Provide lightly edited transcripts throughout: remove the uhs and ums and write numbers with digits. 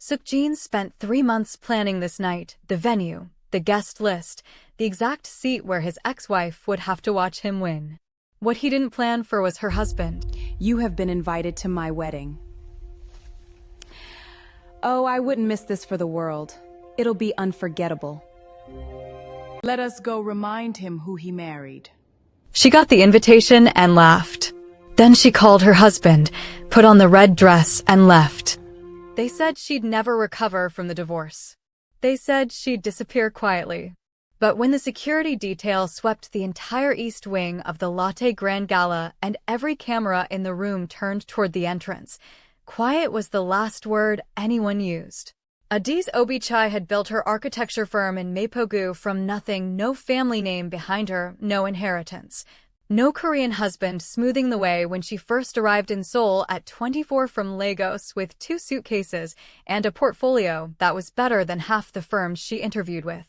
Seok-jin spent 3 months planning this night, the venue, the guest list, the exact seat where his ex-wife would have to watch him win. What he didn't plan for was her husband. You have been invited to my wedding. Oh, I wouldn't miss this for the world. It'll be unforgettable. Let us go remind him who he married. She got the invitation and laughed. Then she called her husband, put on the red dress, and left. They said she'd never recover from the divorce. They said she'd disappear quietly. But when the security detail swept the entire east wing of the Latte Grand Gala and every camera in the room turned toward the entrance, quiet was the last word anyone used. Adaeze Obichai had built her architecture firm in Mapogu from nothing, no family name behind her, no inheritance. No Korean husband smoothing the way when she first arrived in Seoul at 24 from Lagos with 2 suitcases and a portfolio that was better than half the firms she interviewed with.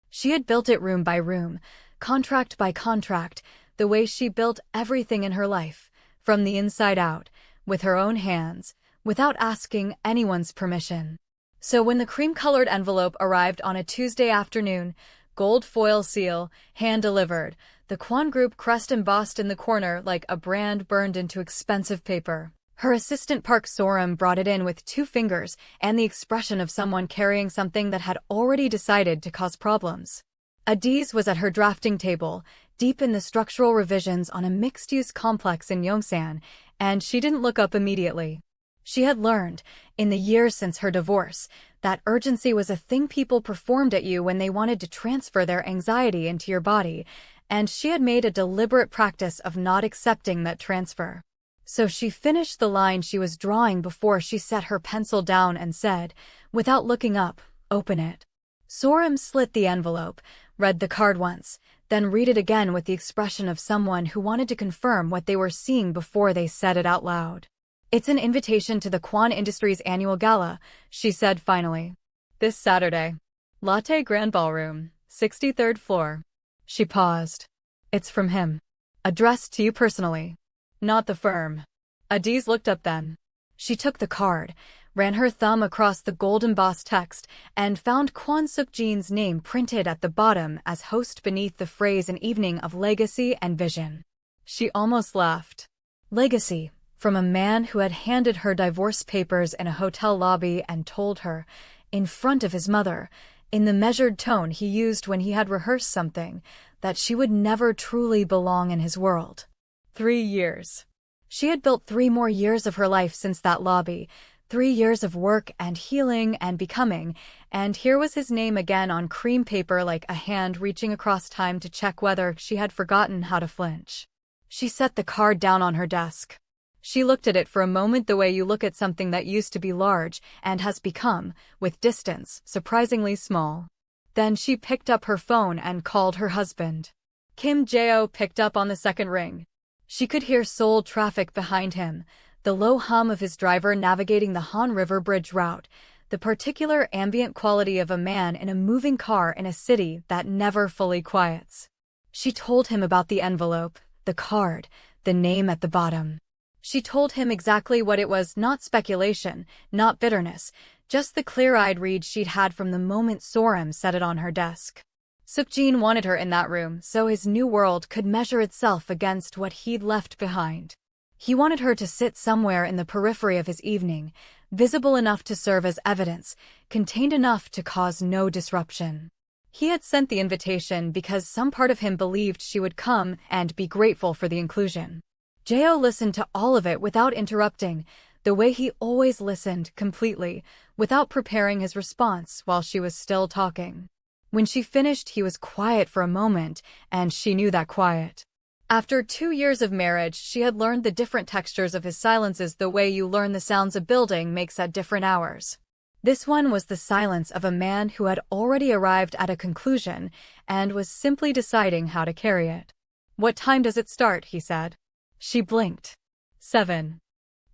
She had built it room by room, contract by contract, the way she built everything in her life, from the inside out, with her own hands, without asking anyone's permission. So when the cream-colored envelope arrived on a Tuesday afternoon, gold foil seal, hand-delivered, the Kwon Group crest embossed in the corner like a brand burned into expensive paper. Her assistant Park Sorum brought it in with 2 fingers and the expression of someone carrying something that had already decided to cause problems. Adaeze was at her drafting table, deep in the structural revisions on a mixed-use complex in Yongsan, and she didn't look up immediately. She had learned, in the years since her divorce, that urgency was a thing people performed at you when they wanted to transfer their anxiety into your body, and she had made a deliberate practice of not accepting that transfer. So she finished the line she was drawing before she set her pencil down and said, without looking up, "Open it." Sorum slit the envelope, read the card once, then read it again with the expression of someone who wanted to confirm what they were seeing before they said it out loud. "It's an invitation to the Kwon Industries annual gala," she said finally. "This Saturday. Latte Grand Ballroom, 63rd floor." She paused. "It's from him. Addressed to you personally. Not the firm." Adaeze looked up then. She took the card, ran her thumb across the gold embossed text, and found Kwon Seok-jin's name printed at the bottom as host beneath the phrase "An evening of legacy and vision." She almost laughed. Legacy, from a man who had handed her divorce papers in a hotel lobby and told her, in front of his mother, in the measured tone he used when he had rehearsed something, that she would never truly belong in his world. 3 years. She had built 3 more years of her life since that lobby, 3 years of work and healing and becoming, and here was his name again on cream paper like a hand reaching across time to check whether she had forgotten how to flinch. She set the card down on her desk. She looked at it for a moment the way you look at something that used to be large and has become, with distance, surprisingly small. Then she picked up her phone and called her husband. Kim Jae-oh picked up on the second ring. She could hear Seoul traffic behind him, the low hum of his driver navigating the Han River Bridge route, the particular ambient quality of a man in a moving car in a city that never fully quiets. She told him about the envelope, the card, the name at the bottom. She told him exactly what it was, not speculation, not bitterness, just the clear-eyed read she'd had from the moment Sorum set it on her desk. Seok-jin wanted her in that room so his new world could measure itself against what he'd left behind. He wanted her to sit somewhere in the periphery of his evening, visible enough to serve as evidence, contained enough to cause no disruption. He had sent the invitation because some part of him believed she would come and be grateful for the inclusion. Jae-oh listened to all of it without interrupting, the way he always listened, completely, without preparing his response while she was still talking. When she finished, he was quiet for a moment, and she knew that quiet. After 2 years of marriage, she had learned the different textures of his silences the way you learn the sounds a building makes at different hours. This one was the silence of a man who had already arrived at a conclusion and was simply deciding how to carry it. "What time does it start?" he said. She blinked. 7.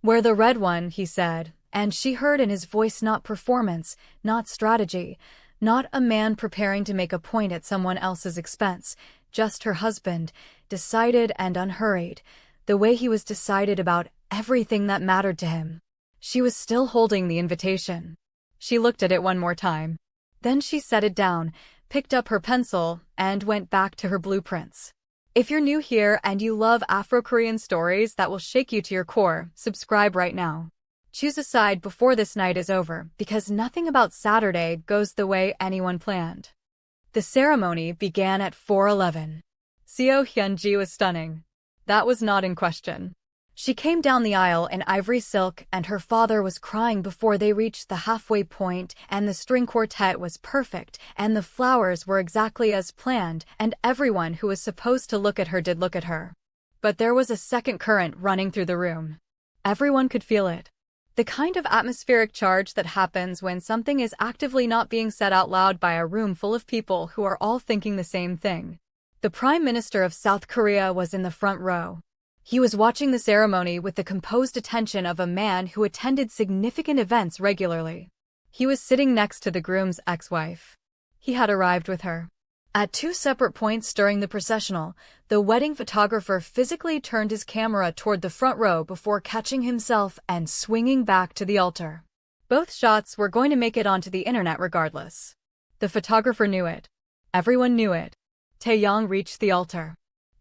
"We're the red one," he said, and she heard in his voice not performance, not strategy, not a man preparing to make a point at someone else's expense, just her husband, decided and unhurried, the way he was decided about everything that mattered to him. She was still holding the invitation. She looked at it one more time. Then she set it down, picked up her pencil, and went back to her blueprints. If you're new here and you love Afro-Korean stories that will shake you to your core, subscribe right now. Choose a side before this night is over, because nothing about Saturday goes the way anyone planned. The ceremony began at 4:11. Seo Hyun-ji was stunning. That was not in question. She came down the aisle in ivory silk, and her father was crying before they reached the halfway point, and the string quartet was perfect, and the flowers were exactly as planned, and everyone who was supposed to look at her did look at her. But there was a second current running through the room. Everyone could feel it. The kind of atmospheric charge that happens when something is actively not being said out loud by a room full of people who are all thinking the same thing. The Prime Minister of South Korea was in the front row. He was watching the ceremony with the composed attention of a man who attended significant events regularly. He was sitting next to the groom's ex-wife. He had arrived with her. At two separate points during the processional, the wedding photographer physically turned his camera toward the front row before catching himself and swinging back to the altar. Both shots were going to make it onto the internet regardless. The photographer knew it. Everyone knew it. Taeyong reached the altar.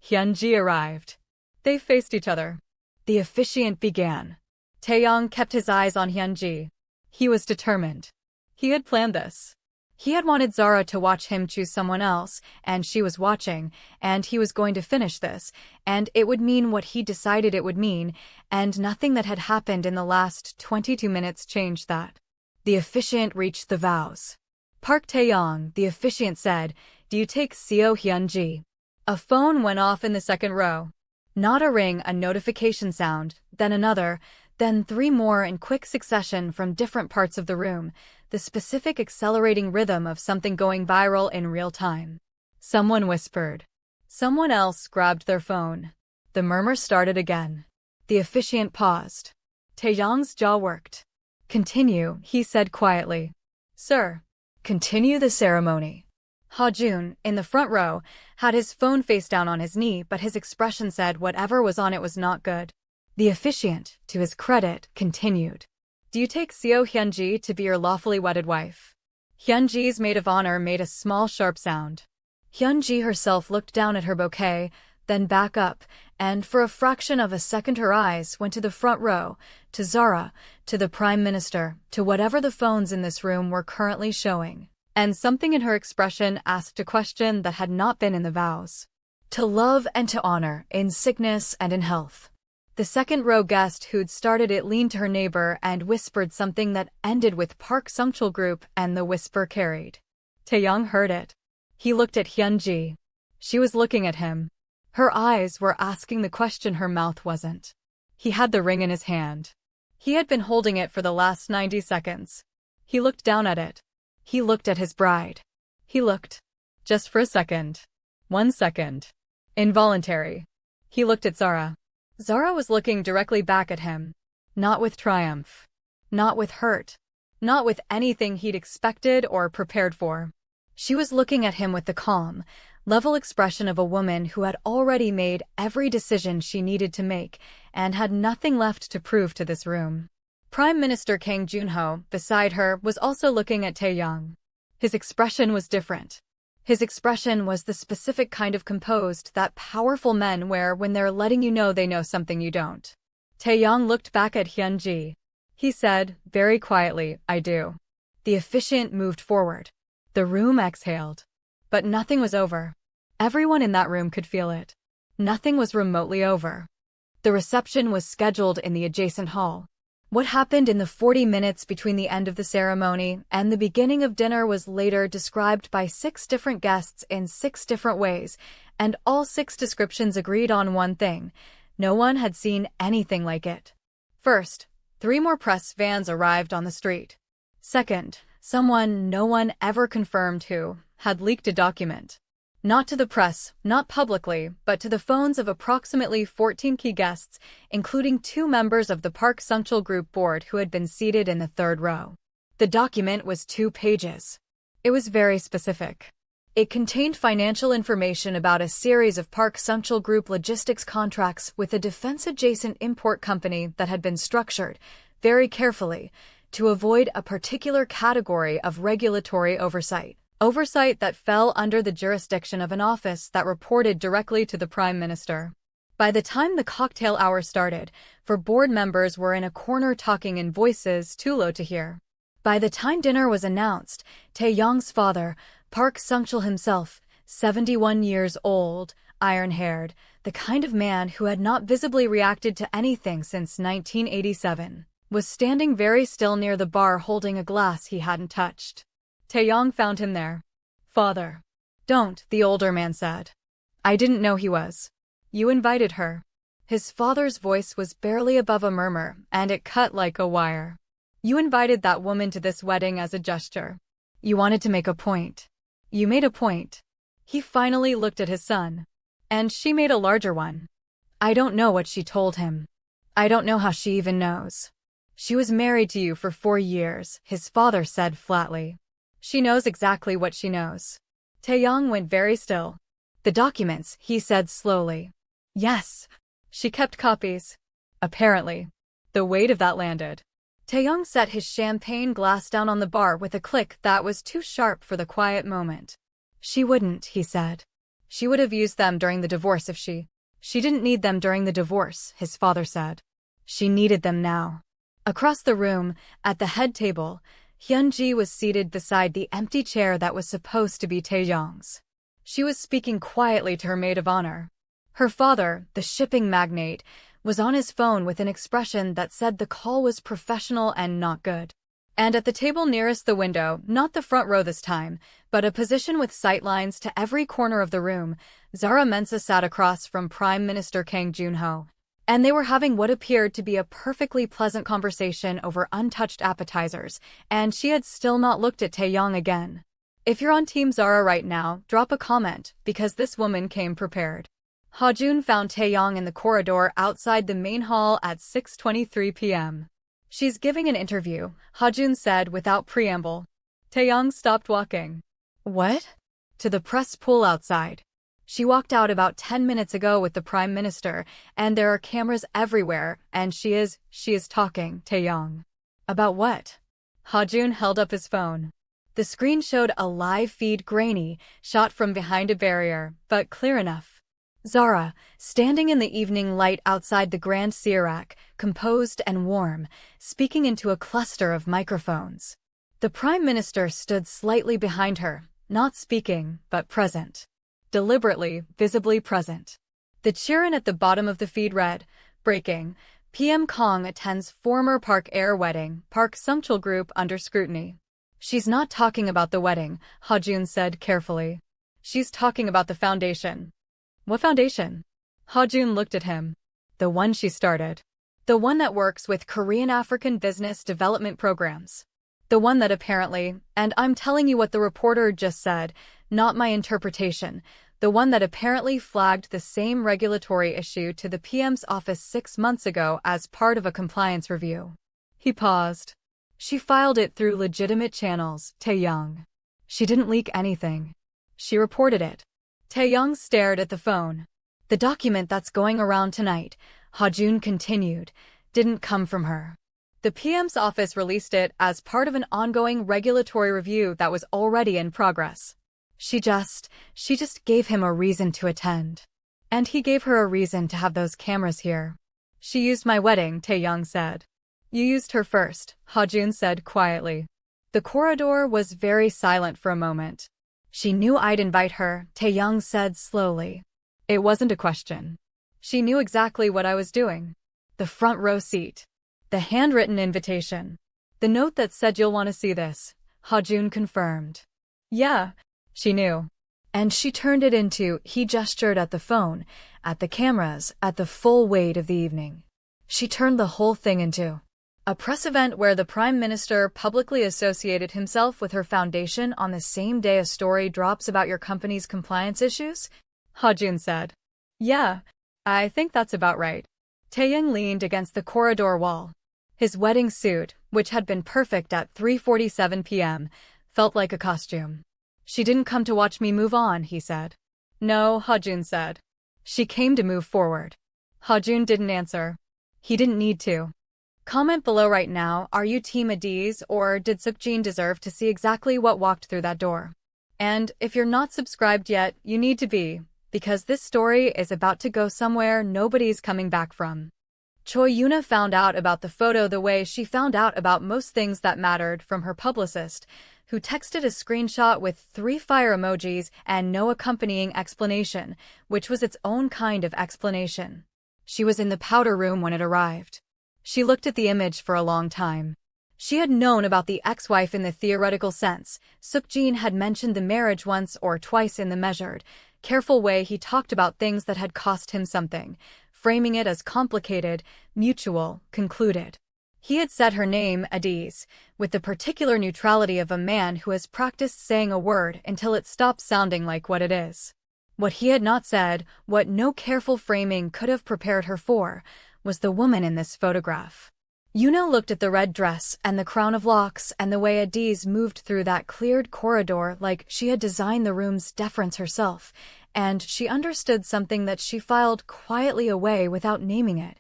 Hyun-ji arrived. They faced each other. The officiant began. Taeyong kept his eyes on Hyun-ji. He was determined. He had planned this. He had wanted Zara to watch him choose someone else, and she was watching, and he was going to finish this, and it would mean what he decided it would mean, and nothing that had happened in the last 22 minutes changed that. The officiant reached the vows. Park Taeyong, the officiant said, "Do you take Seo Hyun-ji?" A phone went off in the second row. Not a ring, a notification sound, then another, then three more in quick succession from different parts of the room, the specific accelerating rhythm of something going viral in real time. Someone whispered. Someone else grabbed their phone. The murmur started again. The officiant paused. Taeyong's jaw worked. "Continue," he said quietly. "Sir." "Continue the ceremony." Ha-jun, in the front row, had his phone face down on his knee, but his expression said whatever was on it was not good. The officiant, to his credit, continued. "Do you take Seo Hyun-ji to be your lawfully wedded wife?" Hyun-ji's maid of honor made a small sharp sound. Hyun-ji herself looked down at her bouquet, then back up, and for a fraction of a second her eyes went to the front row, to Zara, to the Prime Minister, to whatever the phones in this room were currently showing. And something in her expression asked a question that had not been in the vows. To love and to honor, in sickness and in health. The second row guest who'd started it leaned to her neighbor and whispered something that ended with Park Seok-jin group, and the whisper carried. Taeyong heard it. He looked at Hyun-ji. She was looking at him. Her eyes were asking the question her mouth wasn't. He had the ring in his hand. He had been holding it for the last 90 seconds. He looked down at it. He looked at his bride. He looked. Just for a second. 1 second. Involuntary. He looked at Zara. Zara was looking directly back at him. Not with triumph. Not with hurt. Not with anything he'd expected or prepared for. She was looking at him with the calm, level expression of a woman who had already made every decision she needed to make and had nothing left to prove to this room. Prime Minister Kang Joon-ho, beside her, was also looking at Taeyong. His expression was different. His expression was the specific kind of composed that powerful men wear when they're letting you know they know something you don't. Taeyong looked back at Hyun-ji. He said, very quietly, "I do." The officiant moved forward. The room exhaled. But nothing was over. Everyone in that room could feel it. Nothing was remotely over. The reception was scheduled in the adjacent hall. What happened in the 40 minutes between the end of the ceremony and the beginning of dinner was later described by 6 different guests in 6 different ways, and all 6 descriptions agreed on one thing: no one had seen anything like it. First, 3 more press vans arrived on the street. Second, someone no one ever confirmed who had leaked a document. Not to the press, not publicly, but to the phones of approximately 14 key guests, including 2 members of the Park Seok-jin Group board who had been seated in the 3rd row. The document was 2 pages. It was very specific. It contained financial information about a series of Park Seok-jin Group logistics contracts with a defense-adjacent import company that had been structured, very carefully, to avoid a particular category of regulatory oversight. Oversight that fell under the jurisdiction of an office that reported directly to the Prime Minister. By the time the cocktail hour started, four board members were in a corner talking in voices too low to hear. By the time dinner was announced, Tae-young's father, Park Sung-chul himself, 71 years old, iron-haired, the kind of man who had not visibly reacted to anything since 1987, was standing very still near the bar holding a glass he hadn't touched. Tae-young found him there. "Father." "Don't," the older man said. "I didn't know he was." "You invited her." His father's voice was barely above a murmur, and it cut like a wire. "You invited that woman to this wedding as a gesture. You wanted to make a point. You made a point." He finally looked at his son. "And she made a larger one." "I don't know what she told him. I don't know how she even knows." "She was married to you for 4 years," his father said flatly. "She knows exactly what she knows." Tae-young went very still. "The documents," he said slowly. "Yes. She kept copies." "Apparently." The weight of that landed. Tae-young set his champagne glass down on the bar with a click that was too sharp for the quiet moment. "She wouldn't," he said. "She would have used them during the divorce if she didn't need them during the divorce," his father said. "She needed them now." Across the room, at the head table, Hyun-ji was seated beside the empty chair that was supposed to be Tae-young's. She was speaking quietly to her maid of honor. Her father, the shipping magnate, was on his phone with an expression that said the call was professional and not good. And at the table nearest the window, not the front row this time, but a position with sightlines to every corner of the room, Zara Mensah sat across from Prime Minister Kang Joon-ho. And they were having what appeared to be a perfectly pleasant conversation over untouched appetizers, and she had still not looked at Tae-young again. If you're on Team Zara right now, drop a comment, because this woman came prepared. Ha-jun found Tae-young in the corridor outside the main hall at 6:23 p.m. "She's giving an interview," Ha-jun said without preamble. Tae-young stopped walking. "What?" "To the press pool outside. She walked out about 10 minutes ago with the Prime Minister, and there are cameras everywhere, and she is talking." Tae-young. "About what?" Ha-jun held up his phone. The screen showed a live feed, grainy, shot from behind a barrier, but clear enough. Zara, standing in the evening light outside the Grand Sirak, composed and warm, speaking into a cluster of microphones. The Prime Minister stood slightly behind her, not speaking, but present. Deliberately, visibly present. The cheer-in at the bottom of the feed read, "Breaking. PM Kong attends former Park Air wedding, Park Sung-chul group under scrutiny." "She's not talking about the wedding," Ha-jun said carefully. "She's talking about the foundation." "What foundation?" Ha-jun looked at him. "The one she started. The one that works with Korean African business development programs. The one that apparently, and I'm telling you what the reporter just said, not my interpretation, the one that apparently flagged the same regulatory issue to the PM's office 6 months ago as part of a compliance review." He paused. "She filed it through legitimate channels, Tae-young. She didn't leak anything. She reported it." Tae-young stared at the phone. "The document that's going around tonight," Ha-jun continued, "didn't come from her. The PM's office released it as part of an ongoing regulatory review that was already in progress. She just gave him a reason to attend. And he gave her a reason to have those cameras here." "She used my wedding," Tae-young said. "You used her first," Ha-jun said quietly. The corridor was very silent for a moment. "She knew I'd invite her," Tae-young said slowly. "It wasn't a question. She knew exactly what I was doing. The front row seat. The handwritten invitation. The note that said you'll want to see this," Ha-jun confirmed. "Yeah, she knew. And she turned it into," he gestured at the phone, at the cameras, at the full weight of the evening. "She turned the whole thing into a press event where the Prime Minister publicly associated himself with her foundation on the same day a story drops about your company's compliance issues," Ha-jun said. "Yeah, I think that's about right." Tae-young leaned against the corridor wall. His wedding suit, which had been perfect at 3:47 p.m., felt like a costume. "She didn't come to watch me move on," he said. "No," Ha-jun said. "She came to move forward." Ha-jun didn't answer. He didn't need to. Comment below right now, are you Team Adaeze or did Seok-jin deserve to see exactly what walked through that door? And if you're not subscribed yet, you need to be, because this story is about to go somewhere nobody's coming back from. Choi Yoona found out about the photo the way she found out about most things that mattered from her publicist, who texted a screenshot with 3 fire emojis and no accompanying explanation, which was its own kind of explanation. She was in the powder room when it arrived. She looked at the image for a long time. She had known about the ex-wife in the theoretical sense. Seok-jin had mentioned the marriage once or twice in the measured, careful way he talked about things that had cost him something, framing it as complicated, mutual, concluded. He had said her name, Adaeze, with the particular neutrality of a man who has practiced saying a word until it stops sounding like what it is. What he had not said, what no careful framing could have prepared her for, was the woman in this photograph. Yoona looked at the red dress and the crown of locks and the way Adaeze moved through that cleared corridor like she had designed the room's deference herself, and she understood something that she filed quietly away without naming it.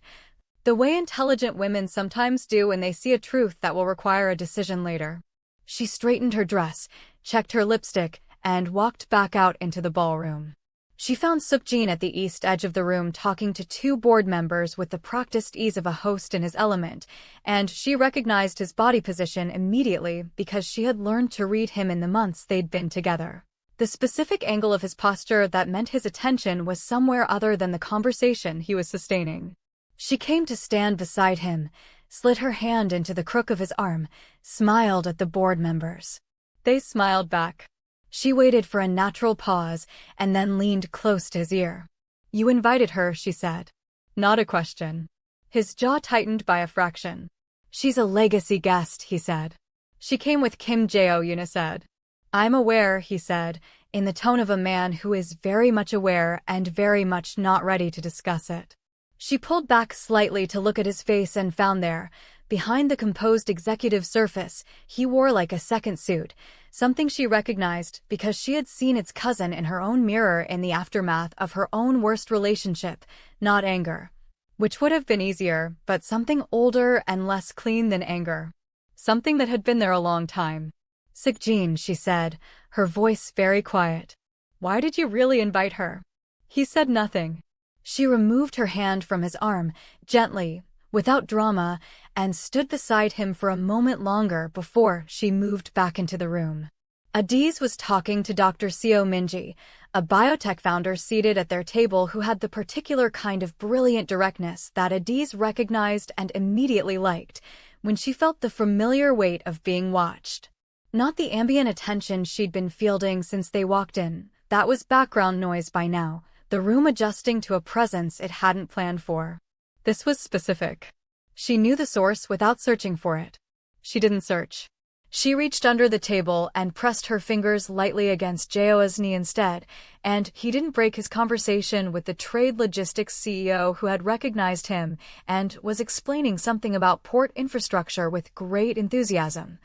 The way intelligent women sometimes do when they see a truth that will require a decision later. She straightened her dress, checked her lipstick, and walked back out into the ballroom. She found Seok-jin at the east edge of the room talking to 2 board members with the practiced ease of a host in his element, and she recognized his body position immediately because she had learned to read him in the months they'd been together. The specific angle of his posture that meant his attention was somewhere other than the conversation he was sustaining. She came to stand beside him, slid her hand into the crook of his arm, smiled at the board members. They smiled back. She waited for a natural pause and then leaned close to his ear. "You invited her," she said. Not a question. His jaw tightened by a fraction. "She's a legacy guest," he said. "She came with Kim Jae-oh," Yoona said. "I'm aware," he said, in the tone of a man who is very much aware and very much not ready to discuss it. She pulled back slightly to look at his face and found there, behind the composed executive surface, he wore like a second suit, something she recognized because she had seen its cousin in her own mirror in the aftermath of her own worst relationship, not anger. Which would have been easier, but something older and less clean than anger. Something that had been there a long time. "Seok-jin," she said, her voice very quiet. "Why did you really invite her?" He said nothing. She removed her hand from his arm, gently, without drama, and stood beside him for a moment longer before she moved back into the room. Adaeze was talking to Dr. Seo Min-ji, a biotech founder seated at their table who had the particular kind of brilliant directness that Adaeze recognized and immediately liked, when she felt the familiar weight of being watched. Not the ambient attention she'd been fielding since they walked in, that was background noise by now, the room adjusting to a presence it hadn't planned for. This was specific. She knew the source without searching for it. She didn't search. She reached under the table and pressed her fingers lightly against Jae-oh's knee instead, and he didn't break his conversation with the trade logistics CEO who had recognized him and was explaining something about port infrastructure with great enthusiasm.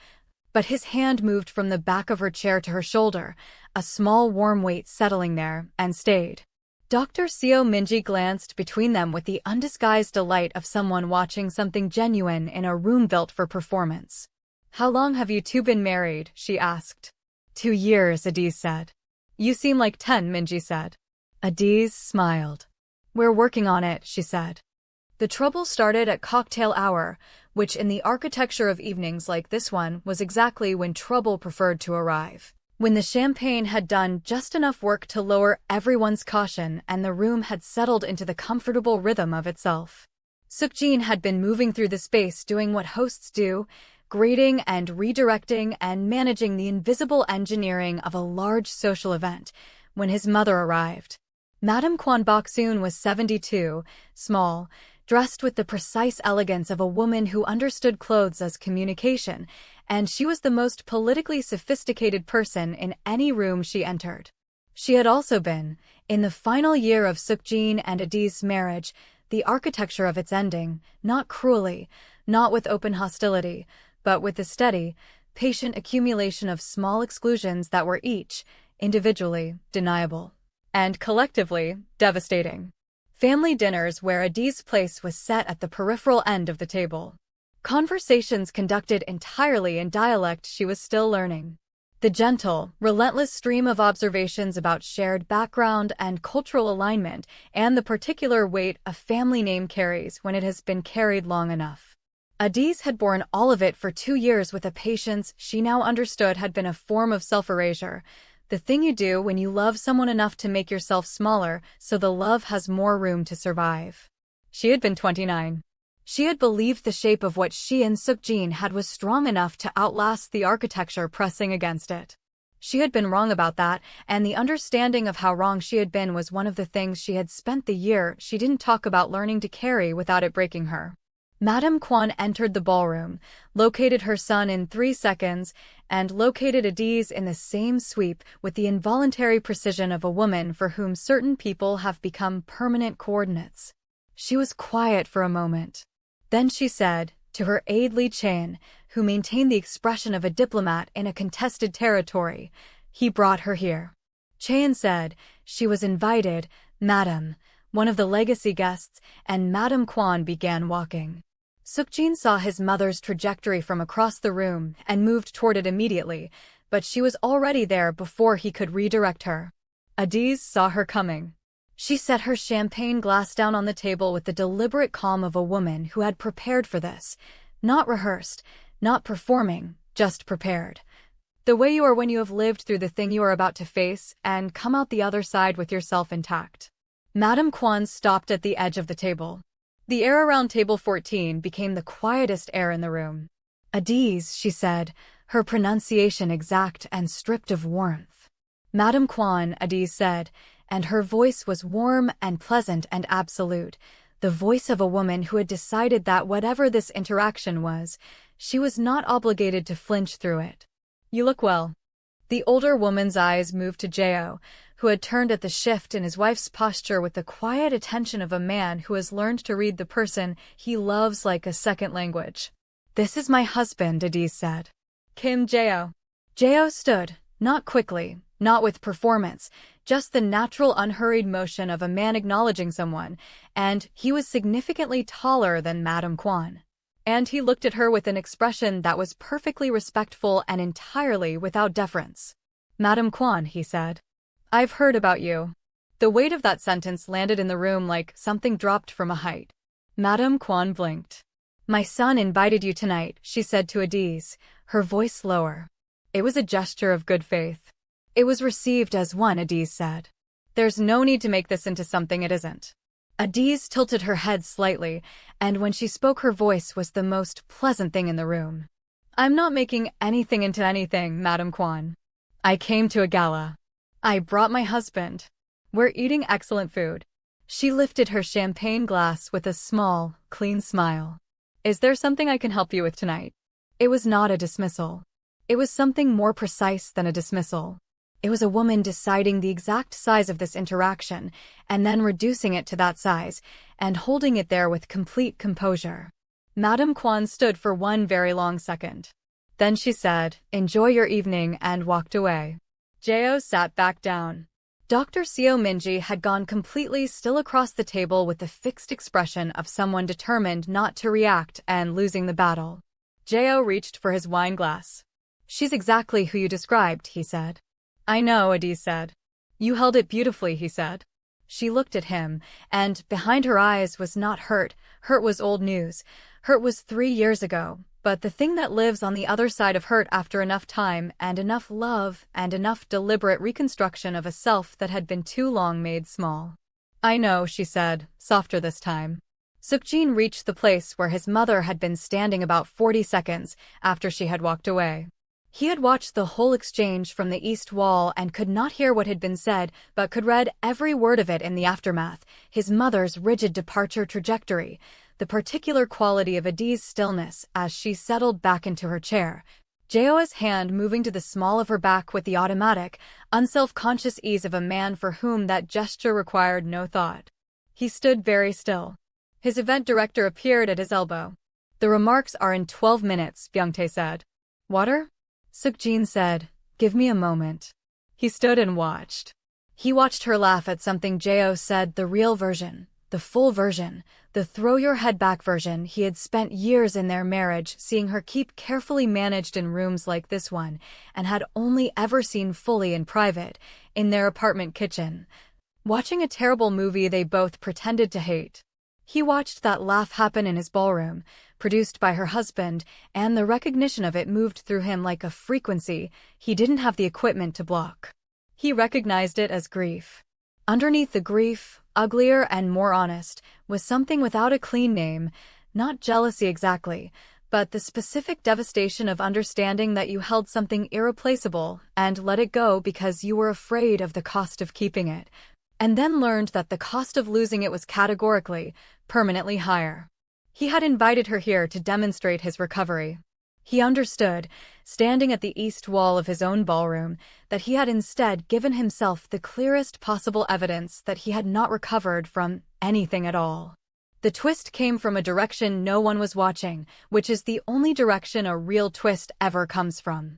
But his hand moved from the back of her chair to her shoulder, a small warm weight settling there, and stayed. Dr. Seo Min-ji glanced between them with the undisguised delight of someone watching something genuine in a room built for performance. "How long have you 2 been married?" she asked. 2 years, Adaeze said. "You seem like 10, Min-ji said. Adaeze smiled. "We're working on it," she said. The trouble started at cocktail hour, which in the architecture of evenings like this one was exactly when trouble preferred to arrive. When the champagne had done just enough work to lower everyone's caution and the room had settled into the comfortable rhythm of itself. Seok-jin had been moving through the space doing what hosts do, grading and redirecting and managing the invisible engineering of a large social event, when his mother arrived. Madame Kwon Bok-soon was 72, small, dressed with the precise elegance of a woman who understood clothes as communication, and she was the most politically sophisticated person in any room she entered. She had also been, in the final year of Seok-jin and Adaeze's marriage, the architecture of its ending, not cruelly, not with open hostility, but with the steady, patient accumulation of small exclusions that were each, individually, deniable, and collectively, devastating. Family dinners where Adaeze's place was set at the peripheral end of the table. Conversations conducted entirely in dialect she was still learning. The gentle, relentless stream of observations about shared background and cultural alignment, and the particular weight a family name carries when it has been carried long enough. Adaeze had borne all of it for 2 years with a patience she now understood had been a form of self-erasure, the thing you do when you love someone enough to make yourself smaller so the love has more room to survive. She had been 29. She had believed the shape of what she and Seok-jin had was strong enough to outlast the architecture pressing against it. She had been wrong about that, and the understanding of how wrong she had been was one of the things she had spent the year she didn't talk about learning to carry without it breaking her. Madame Kwon entered the ballroom, located her son in 3 seconds, and located Adaeze in the same sweep with the involuntary precision of a woman for whom certain people have become permanent coordinates. She was quiet for a moment. Then she said, to her aide Lee Chan, who maintained the expression of a diplomat in a contested territory, "He brought her here." Chan said, "She was invited, madam," one of the legacy guests, and Madame Kwon began walking. Seok-jin saw his mother's trajectory from across the room and moved toward it immediately, but she was already there before he could redirect her. Adaeze saw her coming. She set her champagne glass down on the table with the deliberate calm of a woman who had prepared for this. Not rehearsed, not performing, just prepared. The way you are when you have lived through the thing you are about to face and come out the other side with yourself intact. Madame Kwon stopped at the edge of the table. The air around table 14 became the quietest air in the room. "Adaeze," she said, her pronunciation exact and stripped of warmth. "Madame Kwon," Adaeze said, and her voice was warm and pleasant and absolute, the voice of a woman who had decided that whatever this interaction was, she was not obligated to flinch through it. "You look well." The older woman's eyes moved to Jae-oh, who had turned at the shift in his wife's posture with the quiet attention of a man who has learned to read the person he loves like a second language. "This is my husband," Adaeze said. "Kim Jae-oh." Jae-oh stood, not quickly, not with performance, just the natural unhurried motion of a man acknowledging someone, and he was significantly taller than Madame Kwon. And he looked at her with an expression that was perfectly respectful and entirely without deference. "Madame Kwon," he said. "I've heard about you." The weight of that sentence landed in the room like something dropped from a height. Madame Kwon blinked. "My son invited you tonight," she said to Adaeze, her voice lower. It was a gesture of good faith. "It was received as one," Adaeze said. "There's no need to make this into something it isn't." Adaeze tilted her head slightly, and when she spoke her voice was the most pleasant thing in the room. "I'm not making anything into anything, Madame Kwon. I came to a gala. I brought my husband. We're eating excellent food." She lifted her champagne glass with a small, clean smile. "Is there something I can help you with tonight?" It was not a dismissal. It was something more precise than a dismissal. It was a woman deciding the exact size of this interaction, and then reducing it to that size, and holding it there with complete composure. Madame Kwon stood for one very long second. Then she said, "Enjoy your evening," and walked away. Jae-oh sat back down. Dr. Seo Min-ji had gone completely still across the table with the fixed expression of someone determined not to react and losing the battle. Jae-oh reached for his wine glass. "She's exactly who you described," he said. "I know," Adaeze said. "You held it beautifully," he said. She looked at him, and behind her eyes was not hurt. Hurt was old news. Hurt was 3 years ago, but the thing that lives on the other side of hurt after enough time and enough love and enough deliberate reconstruction of a self that had been too long made small. "I know," she said, softer this time. Seok-jin reached the place where his mother had been standing about 40 seconds after she had walked away. He had watched the whole exchange from the east wall and could not hear what had been said, but could read every word of it in the aftermath, his mother's rigid departure trajectory, the particular quality of Adaeze's stillness as she settled back into her chair, Jae-oh's hand moving to the small of her back with the automatic, unself-conscious ease of a man for whom that gesture required no thought. He stood very still. His event director appeared at his elbow. "The remarks are in 12 minutes, Byung-tae said. "Water?" Seok-jin said, "Give me a moment." He stood and watched. He watched her laugh at something Jae-oh said, the real version, the full version, the throw-your-head-back version he had spent years in their marriage seeing her keep carefully managed in rooms like this one, and had only ever seen fully in private, in their apartment kitchen. Watching a terrible movie they both pretended to hate. He watched that laugh happen in his ballroom, produced by her husband, and the recognition of it moved through him like a frequency he didn't have the equipment to block. He recognized it as grief. Underneath the grief, uglier and more honest, was something without a clean name, not jealousy exactly, but the specific devastation of understanding that you held something irreplaceable and let it go because you were afraid of the cost of keeping it, and then learned that the cost of losing it was categorically, permanently higher. He had invited her here to demonstrate his recovery. He understood, standing at the east wall of his own ballroom, that he had instead given himself the clearest possible evidence that he had not recovered from anything at all. The twist came from a direction no one was watching, which is the only direction a real twist ever comes from.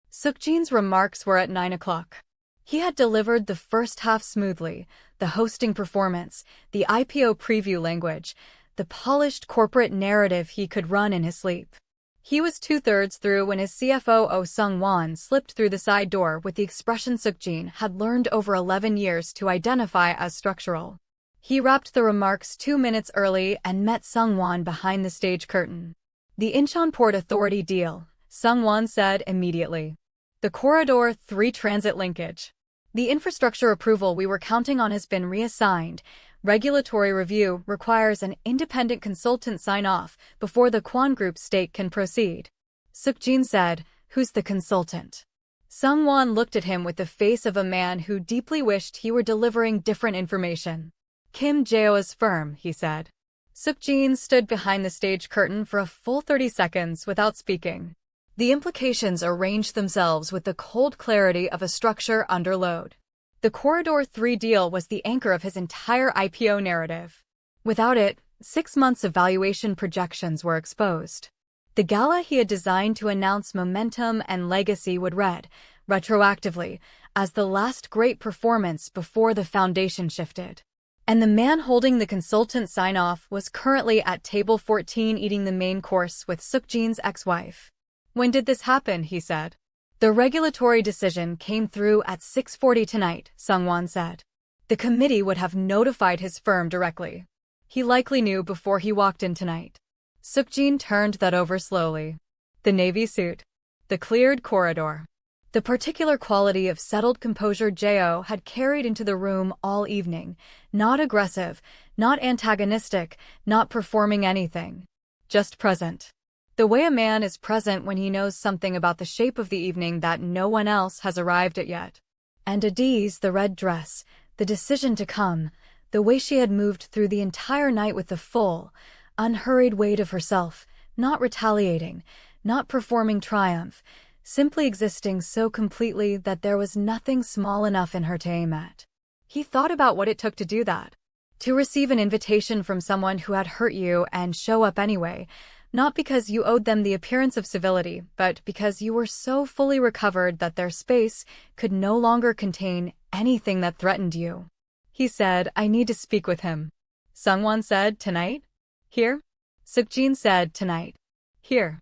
Seok-jin's remarks were at 9 o'clock. He had delivered the first half smoothly, the hosting performance, the IPO preview language, the polished corporate narrative he could run in his sleep. He was 2/3 through when his CFO Oh Sung-won slipped through the side door with the expression Seok-jin had learned over 11 years to identify as structural. He wrapped the remarks 2 minutes early and met Sung-won behind the stage curtain. The Incheon Port Authority deal, Sung-won said immediately. The Corridor 3 transit linkage. The infrastructure approval we were counting on has been reassigned. Regulatory review requires an independent consultant sign-off before the Kwon Group's stake can proceed. Seok-jin said, "Who's the consultant?" Sung-won looked at him with the face of a man who deeply wished he were delivering different information. Kim Jae-oh's firm, he said. Seok-jin stood behind the stage curtain for a full 30 seconds without speaking. The implications arranged themselves with the cold clarity of a structure under load. The Corridor 3 deal was the anchor of his entire IPO narrative. Without it, 6 months of valuation projections were exposed. The gala he had designed to announce momentum and legacy would read, retroactively, as the last great performance before the foundation shifted. And the man holding the consultant sign-off was currently at table 14 eating the main course with Seok-jin's ex-wife. "When did this happen?" he said. "The regulatory decision came through at 6:40 tonight," Sung-won said. The committee would have notified his firm directly. He likely knew before he walked in tonight. Seok-jin turned that over slowly. The navy suit. The cleared corridor. The particular quality of settled composure Jae-oh had carried into the room all evening. Not aggressive, not antagonistic, not performing anything. Just present. The way a man is present when he knows something about the shape of the evening that no one else has arrived at yet. And Adaeze, the red dress, the decision to come, the way she had moved through the entire night with the full, unhurried weight of herself, not retaliating, not performing triumph, simply existing so completely that there was nothing small enough in her to aim at. He thought about what it took to do that. To receive an invitation from someone who had hurt you and show up anyway, not because you owed them the appearance of civility, but because you were so fully recovered that their space could no longer contain anything that threatened you. He said, "I need to speak with him." Sung-won said, "Tonight? Here?" Seok-jin said, "Tonight. Here."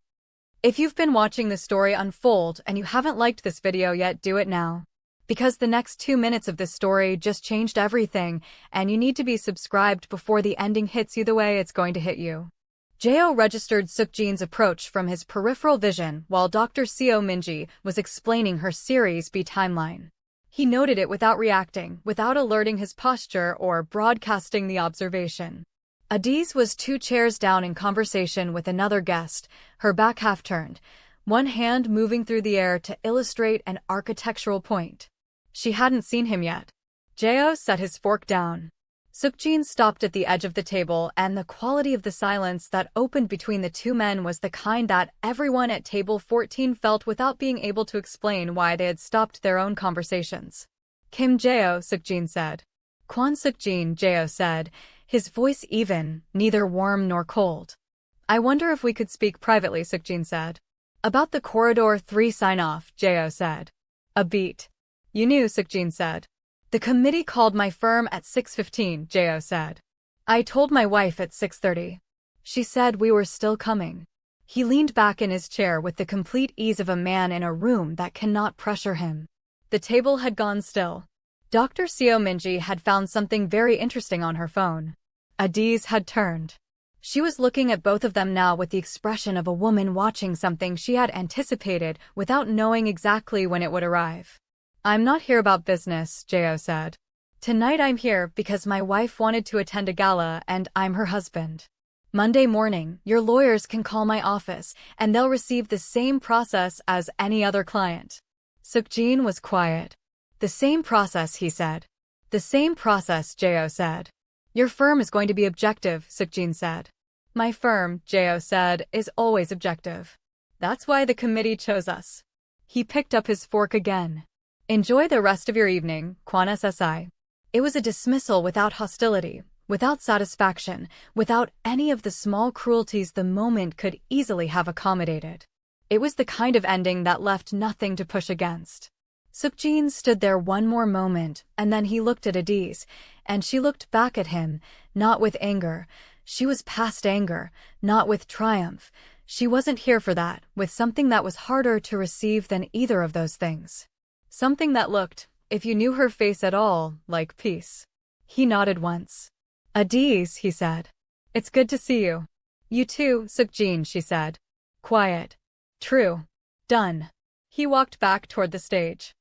If you've been watching the story unfold and you haven't liked this video yet, do it now. Because the next 2 minutes of this story just changed everything, and you need to be subscribed before the ending hits you the way it's going to hit you. Jae-oh registered Seok-jin's approach from his peripheral vision while Dr. Seo Min-ji was explaining her Series B timeline. He noted it without reacting, without alerting his posture or broadcasting the observation. Adaeze was 2 chairs down in conversation with another guest, her back half turned, one hand moving through the air to illustrate an architectural point. She hadn't seen him yet. Jae-oh set his fork down. Seok-jin stopped at the edge of the table, and the quality of the silence that opened between the two men was the kind that everyone at table 14 felt without being able to explain why they had stopped their own conversations. "Kim Jae-oh," Seok-jin said. "Kwon Seok-jin," Jae-oh said, his voice even, neither warm nor cold. "I wonder if we could speak privately," Seok-jin said. "About the Corridor 3 sign-off," Jae-oh said. "A beat. You knew," Seok-jin said. "The committee called my firm at 6:15, Jae-oh said. I told my wife at 6:30. She said we were still coming. He leaned back in his chair with the complete ease of a man in a room that cannot pressure him. The table had gone still. Dr. Seo Minji had found something very interesting on her phone. Adaeze had turned. She was looking at both of them now with the expression of a woman watching something she had anticipated without knowing exactly when it would arrive. I'm not here about business, Jae-oh said. Tonight I'm here because my wife wanted to attend a gala and I'm her husband. Monday morning, your lawyers can call my office and they'll receive the same process as any other client. Seok-jin was quiet. The same process, he said. The same process, Jae-oh said. Your firm is going to be objective, Seok-jin said. My firm, Jae-oh said, is always objective. That's why the committee chose us. He picked up his fork again. Enjoy the rest of your evening, Kwon SSI. It was a dismissal without hostility, without satisfaction, without any of the small cruelties the moment could easily have accommodated. It was the kind of ending that left nothing to push against. Seok-jin stood there one more moment, and then he looked at Adaeze, and she looked back at him, not with anger. She was past anger, not with triumph. She wasn't here for that, with something that was harder to receive than either of those things. Something that looked, if you knew her face at all, like peace. He nodded once. Adaeze, he said. It's good to see you. You too, Seok-jin, she said. Quiet. True. Done. He walked back toward the stage.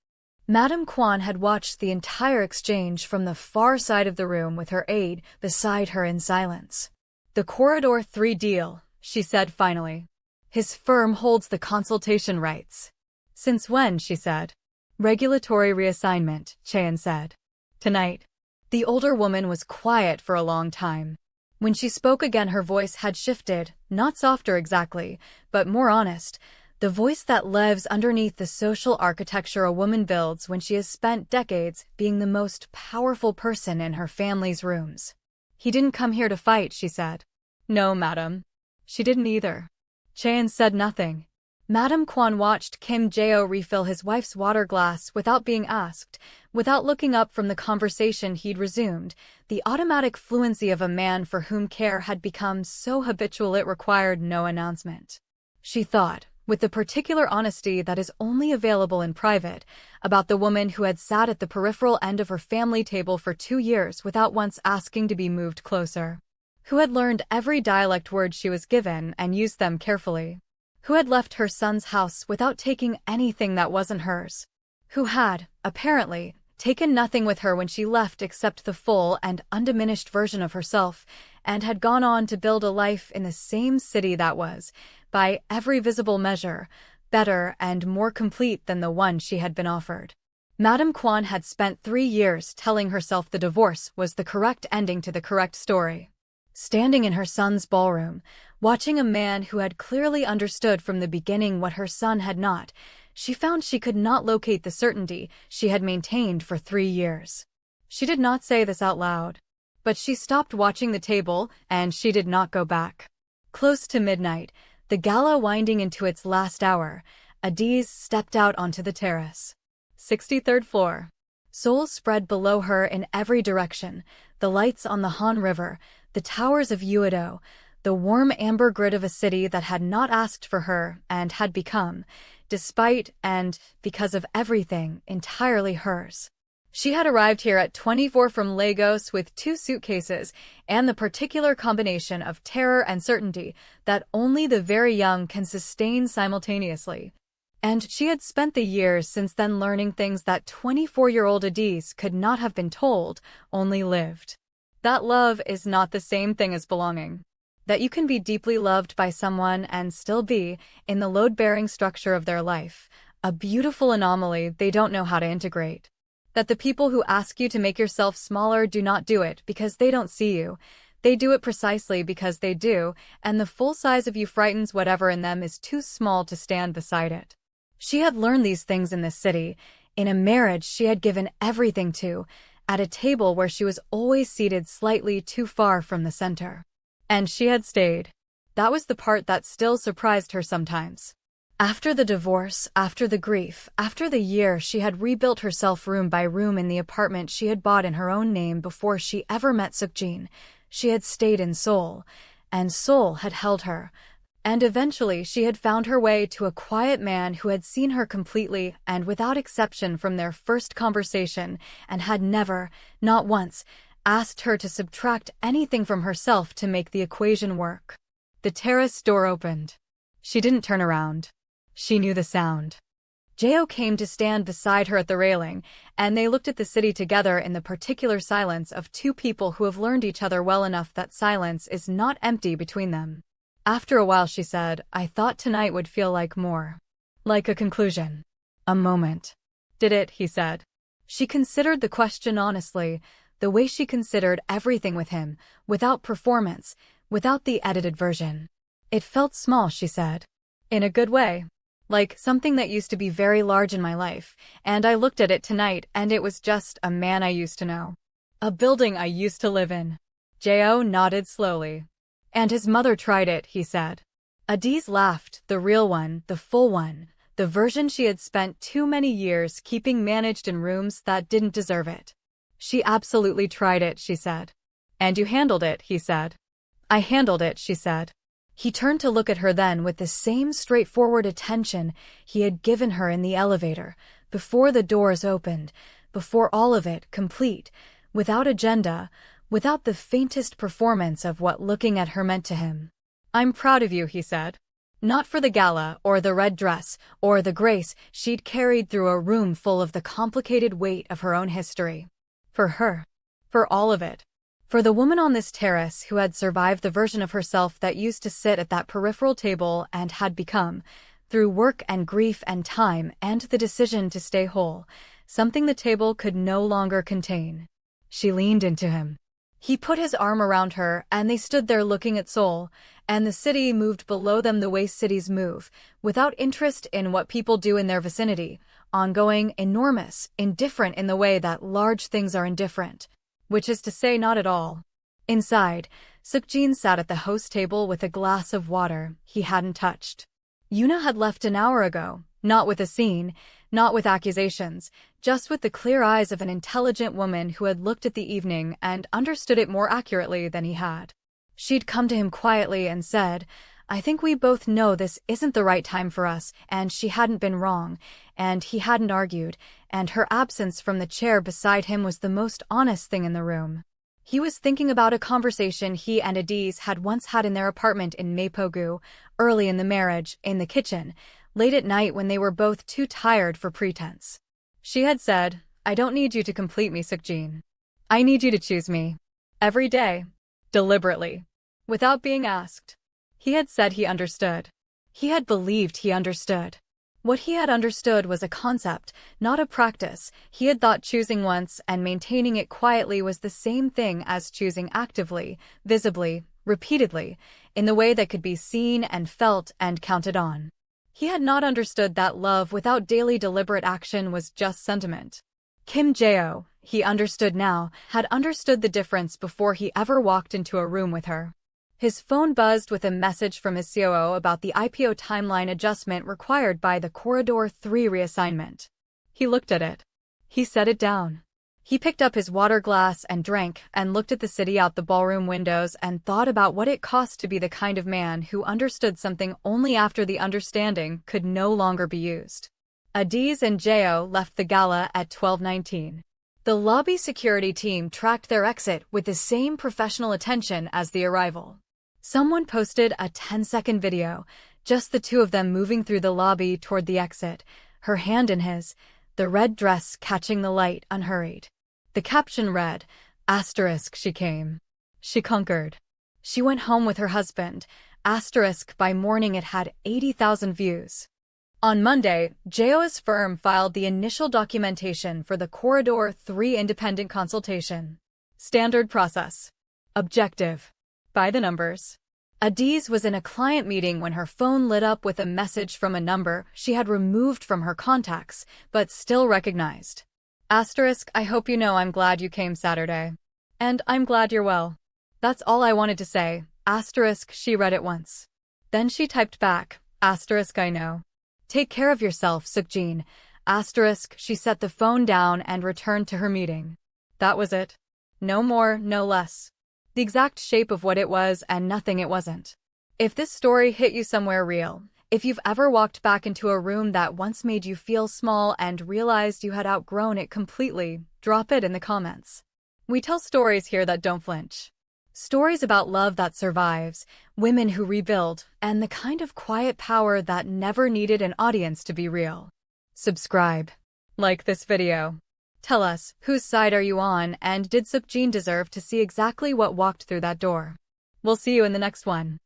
Madame Kwon had watched the entire exchange from the far side of the room with her aide beside her in silence. The Corridor 3 deal, she said finally. His firm holds the consultation rights. Since when, she said. Regulatory reassignment, Cheon said. Tonight. The older woman was quiet for a long time. When she spoke again her voice had shifted, not softer exactly, but more honest. The voice that lives underneath the social architecture a woman builds when she has spent decades being the most powerful person in her family's rooms. He didn't come here to fight, she said. No, madam. She didn't either. Cheon said nothing. Madame Kwon watched Kim Jae-oh refill his wife's water glass without being asked, without looking up from the conversation he'd resumed, the automatic fluency of a man for whom care had become so habitual it required no announcement. She thought, with the particular honesty that is only available in private, about the woman who had sat at the peripheral end of her family table for 2 years without once asking to be moved closer. Who had learned every dialect word she was given and used them carefully. Who had left her son's house without taking anything that wasn't hers. Who had, apparently, taken nothing with her when she left except the full and undiminished version of herself, and had gone on to build a life in the same city that was, by every visible measure, better and more complete than the one she had been offered. Madame Kwon had spent 3 years telling herself the divorce was the correct ending to the correct story. Standing in her son's ballroom, watching a man who had clearly understood from the beginning what her son had not, she found she could not locate the certainty she had maintained for 3 years. She did not say this out loud. But she stopped watching the table, and she did not go back. Close to midnight, the gala winding into its last hour, Adaeze stepped out onto the terrace. 63rd floor. Seoul spread below her in every direction, the lights on the Han River, the towers of Uido, the warm amber grid of a city that had not asked for her and had become, despite and because of everything, entirely hers. She had arrived here at 24 from Lagos with 2 suitcases and the particular combination of terror and certainty that only the very young can sustain simultaneously. And she had spent the years since then learning things that 24-year-old Adaeze could not have been told, only lived. That love is not the same thing as belonging. That you can be deeply loved by someone and still be, in the load-bearing structure of their life, a beautiful anomaly they don't know how to integrate. That the people who ask you to make yourself smaller do not do it because they don't see you. They do it precisely because they do, and the full size of you frightens whatever in them is too small to stand beside it. She had learned these things in this city, in a marriage she had given everything to, at a table where she was always seated slightly too far from the center. And she had stayed. That was the part that still surprised her sometimes. After the divorce, after the grief, after the year she had rebuilt herself room by room in the apartment she had bought in her own name before she ever met Seok-jin, She had stayed in Seoul, and Seoul had held her. And eventually she had found her way to a quiet man who had seen her completely and without exception from their first conversation and had never, not once, asked her to subtract anything from herself to make the equation work. The terrace door opened. She didn't turn around. She knew the sound. Jae-oh came to stand beside her at the railing, and they looked at the city together in the particular silence of two people who have learned each other well enough that silence is not empty between them. After a while she said, "I thought tonight would feel like more. Like a conclusion. A moment." "Did it?" he said. She considered the question honestly, the way she considered everything with him, without performance, without the edited version. "It felt small," she said. "In a good way. Like something that used to be very large in my life, and I looked at it tonight and it was just a man I used to know. A building I used to live in." Jae-oh nodded slowly. "And his mother tried it," he said. Adaeze laughed, the real one, the full one, the version she had spent too many years keeping managed in rooms that didn't deserve it. "She absolutely tried it," she said. "And you handled it," he said. "I handled it," she said. He turned to look at her then with the same straightforward attention he had given her in the elevator, before the doors opened, before all of it, complete, without agenda, without the faintest performance of what looking at her meant to him. "I'm proud of you," he said. Not for the gala, or the red dress, or the grace she'd carried through a room full of the complicated weight of her own history. For her. For all of it. For the woman on this terrace who had survived the version of herself that used to sit at that peripheral table and had become, through work and grief and time and the decision to stay whole, something the table could no longer contain. She leaned into him. He put his arm around her and they stood there looking at Seoul, and the city moved below them the way cities move, without interest in what people do in their vicinity, ongoing, enormous, indifferent in the way that large things are indifferent. Which is to say, not at all. Inside, Seok-jin sat at the host table with a glass of water he hadn't touched. Yuna had left an hour ago, not with a scene, not with accusations, just with the clear eyes of an intelligent woman who had looked at the evening and understood it more accurately than he had. She'd come to him quietly and said, "I think we both know this isn't the right time for us," and she hadn't been wrong, and he hadn't argued, and her absence from the chair beside him was the most honest thing in the room. He was thinking about a conversation he and Adaeze had once had in their apartment in Mapogu, early in the marriage, in the kitchen, late at night when they were both too tired for pretense. She had said, "I don't need you to complete me, Seok-jin. I need you to choose me. Every day. Deliberately. Without being asked." He had said he understood. He had believed he understood. What he had understood was a concept, not a practice. He had thought choosing once and maintaining it quietly was the same thing as choosing actively, visibly, repeatedly, in the way that could be seen and felt and counted on. He had not understood that love without daily deliberate action was just sentiment. Kim Jae-oh, he understood now, had understood the difference before he ever walked into a room with her. His phone buzzed with a message from his COO about the IPO timeline adjustment required by the Corridor 3 reassignment. He looked at it. He set it down. He picked up his water glass and drank and looked at the city out the ballroom windows and thought about what it cost to be the kind of man who understood something only after the understanding could no longer be used. Adaeze and Jae-oh left the gala at 12:19. The lobby security team tracked their exit with the same professional attention as the arrival. Someone posted a 10-second video, just the two of them moving through the lobby toward the exit, her hand in his, the red dress catching the light unhurried. The caption read, *, she came. She conquered. She went home with her husband, *, by morning it had 80,000 views. On Monday, Jae-oh's firm filed the initial documentation for the Corridor 3 independent consultation. Standard process. Objective. By the numbers. Adaeze was in a client meeting when her phone lit up with a message from a number she had removed from her contacts, but still recognized. *, I hope you know I'm glad you came Saturday. And I'm glad you're well. That's all I wanted to say, *, she read it once. Then she typed back, *, I know. Take care of yourself, Seok-jin, *, she set the phone down and returned to her meeting. That was it. No more, no less. The exact shape of what it was and nothing it wasn't. If this story hit you somewhere real, if you've ever walked back into a room that once made you feel small and realized you had outgrown it completely, drop it in the comments. We tell stories here that don't flinch. Stories about love that survives, women who rebuild, and the kind of quiet power that never needed an audience to be real. Subscribe. Like this video. Tell us, whose side are you on, and did Seok-jin deserve to see exactly what walked through that door? We'll see you in the next one.